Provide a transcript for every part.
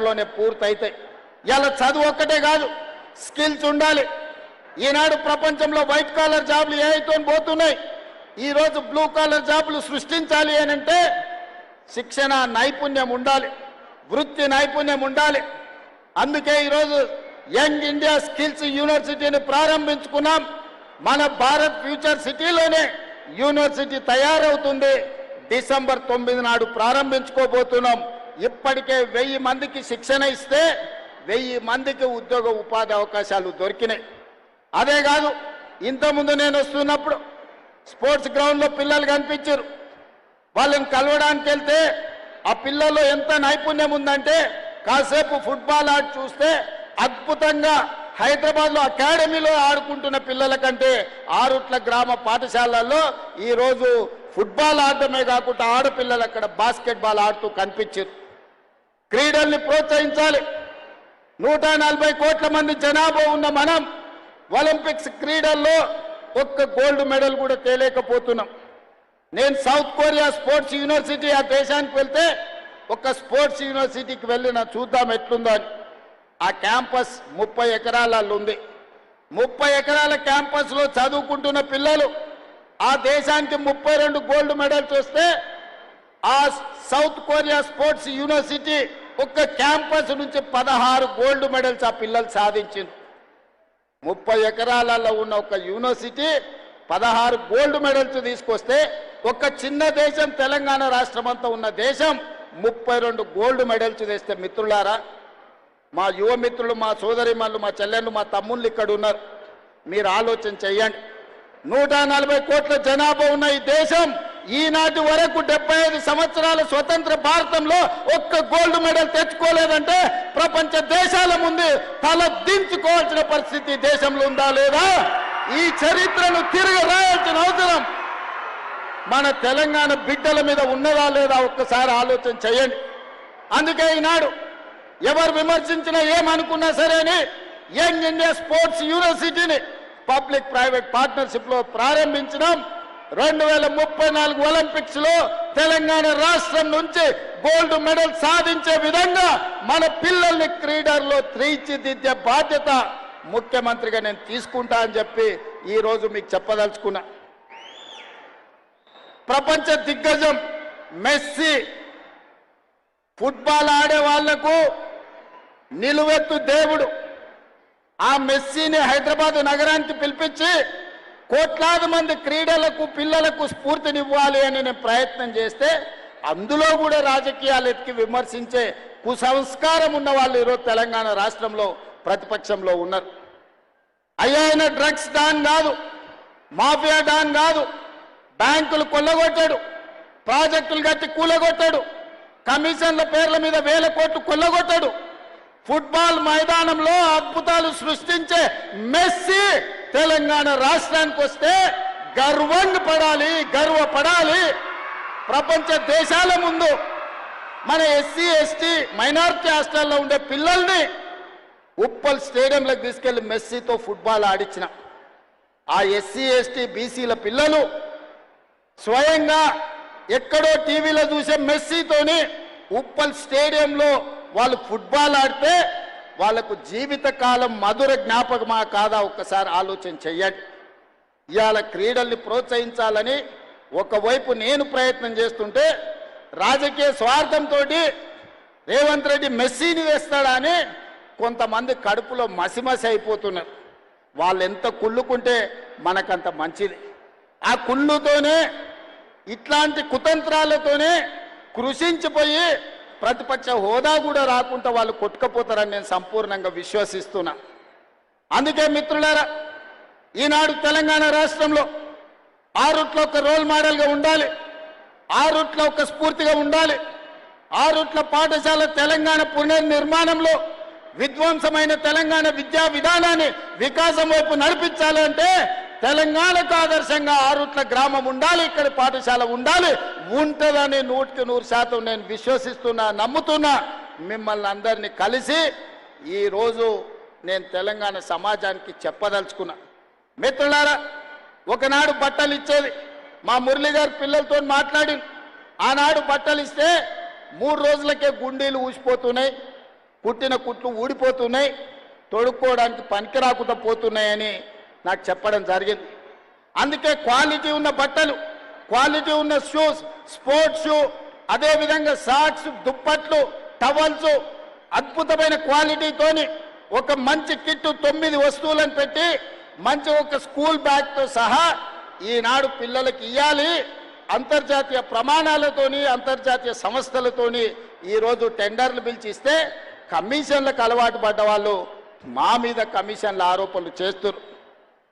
తొందరలోనే పూర్తయితాయి. ఇలా చదువు ఒక్కటే కాదు, స్కిల్స్ ఉండాలి. ఈనాడు ప్రపంచంలో వైట్ కాలర్ జాబ్లు ఏఐతో పోతున్నాయి. ఈరోజు బ్లూ కాలర్ జాబులు సృష్టించాలి అని అంటే శిక్షణ నైపుణ్యం ఉండాలి, వృత్తి నైపుణ్యం ఉండాలి. అందుకే ఈరోజు యంగ్ ఇండియా స్కిల్స్ యూనివర్సిటీని ప్రారంభించుకున్నాం. మన భారత్ ఫ్యూచర్ సిటీలోనే యూనివర్సిటీ తయారవుతుంది. డిసెంబర్ 9 నాడు ప్రారంభించుకోబోతున్నాం. ఇప్పటికే 1000 మందికి శిక్షణ ఇస్తే 1000 మందికి ఉద్యోగ ఉపాధి అవకాశాలు దొరికినాయి. అదే కాదు, ఇంతకుముందు నేను వస్తున్నప్పుడు స్పోర్ట్స్ గ్రౌండ్లో పిల్లలు కనిపించారు. వాళ్ళని కలవడానికి వెళ్తే ఆ పిల్లల్లో ఎంత నైపుణ్యం ఉందంటే కాసేపు ఫుట్బాల్ ఆడి చూస్తే అద్భుతంగా హైదరాబాద్లో అకాడమీలో ఆడుకుంటున్న పిల్లల కంటే ఆరుట్ల గ్రామ పాఠశాలల్లో ఈరోజు ఫుట్బాల్ ఆడటమే కాకుండా ఆడపిల్లలు అక్కడ బాస్కెట్బాల్ ఆడుతూ కనిపించారు. క్రీడల్ని ప్రోత్సహించాలి. 140 కోట్ల మంది జనాభా ఉన్న మనం ఒలింపిక్స్ క్రీడల్లో ఒక్క గోల్డ్ మెడల్ కూడా తేలేకపోతున్నాం. నేను సౌత్ కొరియా స్పోర్ట్స్ యూనివర్సిటీ ఆ దేశానికి వెళ్తే ఒక స్పోర్ట్స్ యూనివర్సిటీకి వెళ్ళిన చూద్దాం ఎట్లుందో అని. ఆ క్యాంపస్ 30 ఎకరాలలో ఉంది. 30 ఎకరాల క్యాంపస్లో చదువుకుంటున్న పిల్లలు ఆ దేశానికి 32 గోల్డ్ మెడల్స్ వస్తే ఆ సౌత్ కొరియా స్పోర్ట్స్ యూనివర్సిటీ ఒక్క క్యాంపస్ నుంచి 16 గోల్డ్ మెడల్స్ ఆ పిల్లలు సాధించింది. 30 ఎకరాలలో ఉన్న ఒక యూనివర్సిటీ 16 గోల్డ్ మెడల్స్ తీసుకొస్తే ఒక చిన్న దేశం తెలంగాణ రాష్ట్రం అంతా ఉన్న దేశం 32 గోల్డ్ మెడల్స్ తెస్తే మిత్రులారా, మా యువ మిత్రులు, మా సోదరిమణులు, మా చెల్లెళ్ళు, మా తమ్ముళ్ళు ఇక్కడ ఉన్నారు. మీరు ఆలోచన చెయ్యండి. 140 కోట్ల జనాభా ఉన్న ఈ దేశం ఈనాటి వరకు 75 సంవత్సరాల స్వతంత్ర భారతంలో ఒక్క గోల్డ్ మెడల్ తెచ్చుకోలేదంటే ప్రపంచ దేశాల ముందు తల దించుకోవాల్సిన పరిస్థితి దేశంలో ఉందా లేదా? ఈ చరిత్రను తిరిగి రాయాల్సిన అవసరం మన తెలంగాణ బిడ్డల మీద ఉన్నదా లేదా ఒక్కసారి ఆలోచన చేయండి. అందుకే ఈనాడు ఎవరు విమర్శించినా ఏమనుకున్నా సరే అని యంగ్ ఇండియా స్పోర్ట్స్ యూనివర్సిటీని పబ్లిక్ ప్రైవేట్ పార్ట్నర్షిప్ లో ప్రారంభించడం. 2034 ఒలింపిక్స్ లో తెలంగాణ రాష్ట్రం నుంచి గోల్డ్ మెడల్ సాధించే విధంగా మన పిల్లల్ని క్రీడల్లో తీర్చిదిద్దే బాధ్యత ముఖ్యమంత్రిగా నేను తీసుకుంటా అని చెప్పి ఈ రోజు మీకు చెప్పదలుచుకున్నా. ప్రపంచ దిగ్గజం మెస్సీ ఫుట్బాల్ ఆడే వాళ్లకు నిలువెత్తు దేవుడు. ఆ మెస్సీని హైదరాబాద్ నగరానికి పిలిపించి కోట్లాది మంది క్రీడలకు పిల్లలకు స్ఫూర్తినివ్వాలి అని నేను ప్రయత్నం చేస్తే అందులో కూడా రాజకీయాలు ఎత్తికి విమర్శించే కుసంస్కారం ఉన్న వాళ్ళు ఈరోజు తెలంగాణ రాష్ట్రంలో ప్రతిపక్షంలో ఉన్నారు. ఆయన డ్రగ్స్ డాన్ కాదు, మాఫియా డాన్ కాదు, బ్యాంకులు కొల్లగొట్టాడు, ప్రాజెక్టులు కట్టి కూలగొట్టాడు, కమిషన్ల పేర్ల మీద 1000 కోట్లు కొల్లగొట్టాడు. ఫుట్బాల్ మైదానంలో అద్భుతాలు సృష్టించే మెస్సీ తెలంగాణ రాష్ట్రానికి వస్తే గర్వపడాలి. ప్రపంచ దేశాల ముందు మన ఎస్సీ ఎస్టీ మైనారిటీ హాస్టల్లో ఉండే పిల్లల్ని ఉప్పల్ స్టేడియంలోకి తీసుకెళ్లి మెస్సీతో ఫుట్బాల్ ఆడించిన ఆ ఎస్సీ ఎస్టీ బీసీల పిల్లలు స్వయంగా ఎక్కడో టీవీలో చూసే మెస్సీతోని ఉప్పల్ స్టేడియంలో వాళ్ళు ఫుట్బాల్ ఆడితే వాళ్లకు జీవితకాలం మధుర జ్ఞాపకమా కాదా ఒక్కసారి ఆలోచన చెయ్యండి. ఇవాళ క్రీడల్ని ప్రోత్సహించాలని ఒకవైపు నేను ప్రయత్నం చేస్తుంటే రాజకీయ స్వార్థంతో రేవంత్ రెడ్డి మెస్సీని వేస్తాడా అని కొంతమంది కడుపులో మసిమసి అయిపోతున్నారు. వాళ్ళు ఎంత కుళ్ళుకుంటే మనకంత మంచిది. ఆ కుళ్ళుతోనే ఇట్లాంటి కుతంత్రాలతోనే కృషించిపోయి ప్రతిపక్ష హోదా కూడా రాకుండా వాళ్ళు కొట్టుకపోతారని నేను సంపూర్ణంగా విశ్వసిస్తున్నా. అందుకే మిత్రులారా, ఈనాడు తెలంగాణ రాష్ట్రంలో ఆరుట్ల ఒక రోల్ మోడల్గా ఉండాలి, ఆరుట్ల ఒక స్ఫూర్తిగా ఉండాలి. ఆరుట్ల పాఠశాల తెలంగాణ పునర్నిర్మాణంలో విధ్వంసమైన తెలంగాణ విద్యా విధానాన్ని వికాసం వైపు నడిపించాలంటే తెలంగాణకు ఆదర్శంగా ఆరుట్ల గ్రామం ఉండాలి, ఇక్కడ పాఠశాల ఉండాలి. ఉంటుందని 100% నేను విశ్వసిస్తున్నా, నమ్ముతున్నా. మిమ్మల్ని అందరినీ కలిసి ఈరోజు నేను తెలంగాణ సమాజానికి చెప్పదలుచుకున్నా. మిత్రులారా, ఒకనాడు బట్టలు ఇచ్చేది మా మురళి గారి పిల్లలతో మాట్లాడి, ఆనాడు బట్టలు ఇస్తే 3 రోజులకే గుండీలు ఊసిపోతున్నాయి, కుట్టిన కుట్లు ఊడిపోతున్నాయి, తొడుక్కోవడానికి పనికి రాకుండా పోతున్నాయని నాకు చెప్పడం జరిగింది. అందుకే క్వాలిటీ ఉన్న బట్టలు, క్వాలిటీ ఉన్న షూస్, స్పోర్ట్స్ షూ, అదేవిధంగా సాక్స్, దుప్పట్లు, టవల్స్ అద్భుతమైన క్వాలిటీతోని ఒక మంచి కిట్టు 9 వస్తువులను పెట్టి మంచి ఒక స్కూల్ బ్యాగ్తో సహా ఈనాడు పిల్లలకి ఇవ్వాలి. అంతర్జాతీయ ప్రమాణాలతోని అంతర్జాతీయ సంస్థలతోని ఈరోజు టెండర్లు పిలిచి ఇస్తే కమిషన్లకు అలవాటు పడ్డ వాళ్ళు మా మీద కమిషన్ల ఆరోపణలు చేస్తారు.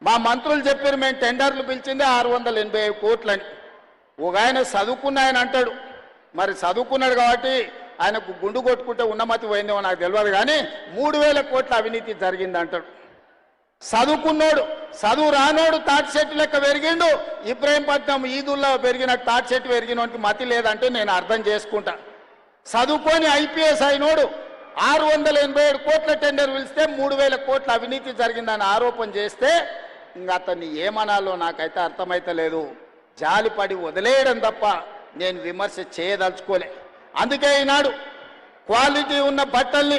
మా మంత్రులు చెప్పారు మేము టెండర్లు పిలిచిందే 685 కోట్లని. ఒక ఆయన చదువుకున్న ఆయన అంటాడు, మరి చదువుకున్నాడు కాబట్టి ఆయనకు గుండు కొట్టుకుంటే ఉన్నమతి పోయిందేమో నాకు తెలియదు, కానీ 3000 కోట్ల అవినీతి జరిగింది అంటాడు. చదువుకున్నోడు, చదువు రానోడు తాటి చెట్టు లెక్క పెరిగిండు. ఇబ్రాహీంపట్నం ఈదుల్లో పెరిగిన తాటి చెట్టు పెరిగినోడికి మతి లేదంటే నేను అర్థం చేసుకుంటా. చదువుకొని ఐపీఎస్ అయినోడు 687 కోట్ల టెండర్ పిలిస్తే 3000 కోట్ల అవినీతి జరిగిందని ఆరోపణ చేస్తే ఇంకా అతన్ని ఏమనాలో నాకైతే అర్థమైతలేదు. జాలిపడి వదిలేయడం తప్ప నేను విమర్శ చేయదలుచుకోలే. అందుకే ఈనాడు క్వాలిటీ ఉన్న బట్టల్ని,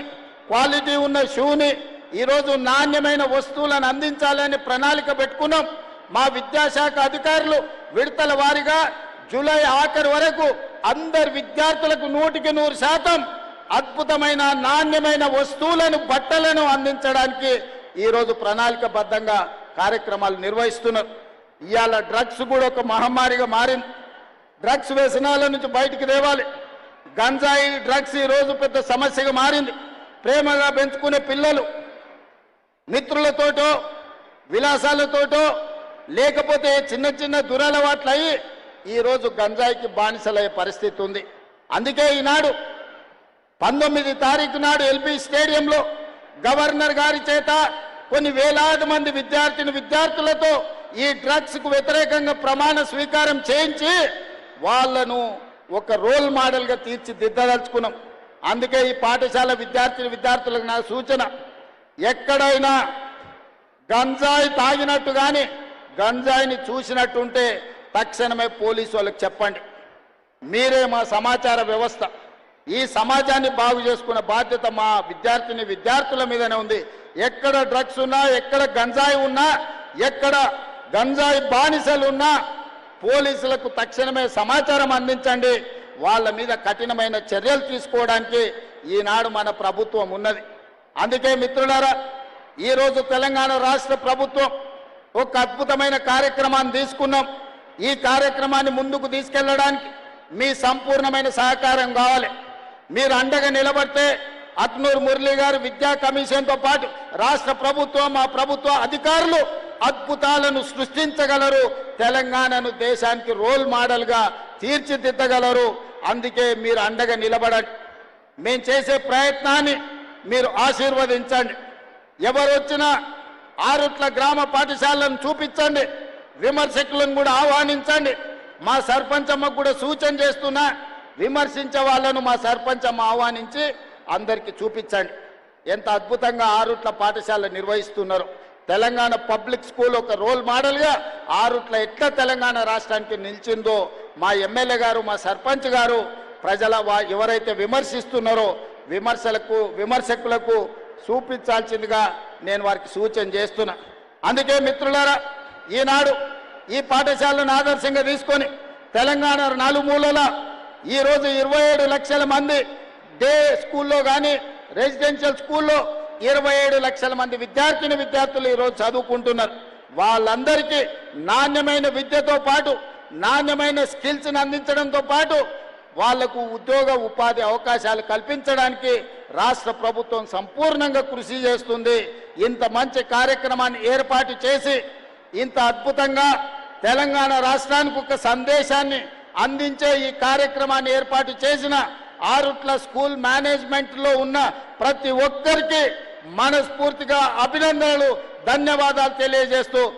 క్వాలిటీ ఉన్న షూని, ఈరోజు నాణ్యమైన వస్తువులను అందించాలని ప్రణాళిక పెట్టుకున్నాం. మా విద్యాశాఖ అధికారులు విడతల వారీగా జూలై ఆఖరి వరకు అందరు విద్యార్థులకు 100% అద్భుతమైన నాణ్యమైన వస్తువులను, బట్టలను అందించడానికి ఈరోజు ప్రణాళికబద్ధంగా కార్యక్రమాలు నిర్వహిస్తున్నారు. ఇవాళ డ్రగ్స్ కూడా ఒక మహమ్మారిగా మారింది. డ్రగ్స్ వ్యసనాల నుంచి బయటికి తేవాలి. గంజాయి డ్రగ్స్ ఈరోజు పెద్ద సమస్యగా మారింది. ప్రేమగా పెంచుకునే పిల్లలు మిత్రులతోటో విలాసాలతోటో లేకపోతే చిన్న చిన్న దురలవాట్లు అయ్యి ఈరోజు గంజాయికి బానిసలయ్యే పరిస్థితి ఉంది. అందుకే ఈనాడు 19 తారీఖు నాడు ఎల్బీ స్టేడియంలో గవర్నర్ గారి చేత కొన్ని వేలాది మంది విద్యార్థులతో ఈ డ్రగ్స్కు వ్యతిరేకంగా ప్రమాణ స్వీకారం చేయించి వాళ్లను ఒక రోల్ మోడల్గా తీర్చిదిద్దదలుచుకున్నాం. అందుకే ఈ పాఠశాల విద్యార్థులకు నా సూచన, ఎక్కడైనా గంజాయి తాగినట్టు కానీ గంజాయిని చూసినట్టుంటే తక్షణమే పోలీసు వాళ్ళకి చెప్పండి. మీరే మా సమాచార వ్యవస్థ. ఈ సమాజాన్ని బాగు చేసుకున్న బాధ్యత మా విద్యార్థుల మీదనే ఉంది. ఎక్కడ డ్రగ్స్ ఉన్నా, ఎక్కడ గంజాయి ఉన్నా, ఎక్కడ గంజాయి బానిసలు ఉన్నా పోలీసులకు తక్షణమే సమాచారం అందించండి. వాళ్ళ మీద కఠినమైన చర్యలు తీసుకోవడానికి ఈనాడు మన ప్రభుత్వం ఉన్నది. అందుకే మిత్రులారా, ఈరోజు తెలంగాణ రాష్ట్ర ప్రభుత్వం ఒక అద్భుతమైన కార్యక్రమాన్ని తీసుకున్నాం. ఈ కార్యక్రమాన్ని ముందుకు తీసుకెళ్లడానికి మీ సంపూర్ణమైన సహకారం కావాలి. మీరు అండగా నిలబడితే అట్నూరు మురళి గారు విద్యా కమిషన్తో పాటు రాష్ట్ర ప్రభుత్వం, మా ప్రభుత్వ అధికారులు అద్భుతాలను సృష్టించగలరు. తెలంగాణను దేశానికి రోల్ మోడల్గా తీర్చిదిద్దగలరు. అందుకే మీరు అండగా నిలబడండి. మేము చేసే ప్రయత్నాన్ని మీరు ఆశీర్వదించండి. ఎవరు వచ్చినా ఆరుట్ల గ్రామ పాఠశాలను చూపించండి. విమర్శకులను కూడా ఆహ్వానించండి. మా సర్పంచమ్మకు కూడా సూచన చేస్తున్నా, విమర్శించే వాళ్ళను మా సర్పంచమ్మ ఆహ్వానించి అందరికీ చూపించండి. ఎంత అద్భుతంగా ఆరుట్ల పాఠశాల నిర్వహిస్తున్నారు. తెలంగాణ పబ్లిక్ స్కూల్ ఒక రోల్ మోడల్గా ఆరుట్ల ఎట్లా తెలంగాణ రాష్ట్రానికి నిలిచిందో మా ఎమ్మెల్యే గారు, మా సర్పంచ్ గారు ఎవరైతే విమర్శిస్తున్నారో విమర్శకులకు చూపించాల్సిందిగా నేను వారికి సూచన చేస్తున్నా. అందుకే మిత్రులారా, ఈనాడు ఈ పాఠశాలను ఆదర్శంగా తీసుకొని తెలంగాణ నలుమూలల ఈరోజు 27 లక్షల మంది డే స్కూల్లో కానీ రెసిడెన్షియల్ స్కూల్లో 27 లక్షల మంది విద్యార్థులు ఈరోజు చదువుకుంటున్నారు. వాళ్ళందరికీ నాణ్యమైన విద్యతో పాటు నాణ్యమైన స్కిల్స్ని అందించడంతో పాటు వాళ్లకు ఉద్యోగ ఉపాధి అవకాశాలు కల్పించడానికి రాష్ట్ర ప్రభుత్వం సంపూర్ణంగా కృషి చేస్తుంది. ఇంత మంచి కార్యక్రమాన్ని ఏర్పాటు చేసి ఇంత అద్భుతంగా తెలంగాణ రాష్ట్రానికి ఒక సందేశాన్ని అందించే ఈ కార్యక్రమాన్ని ఏర్పాటు చేసిన ఆరుట్ల స్కూల్ మేనేజ్మెంట్లో ఉన్న ప్రతి ఒక్కరికి మనస్ఫూర్తిగా అభినందనలు, ధన్యవాదాలు తెలియజేస్తూ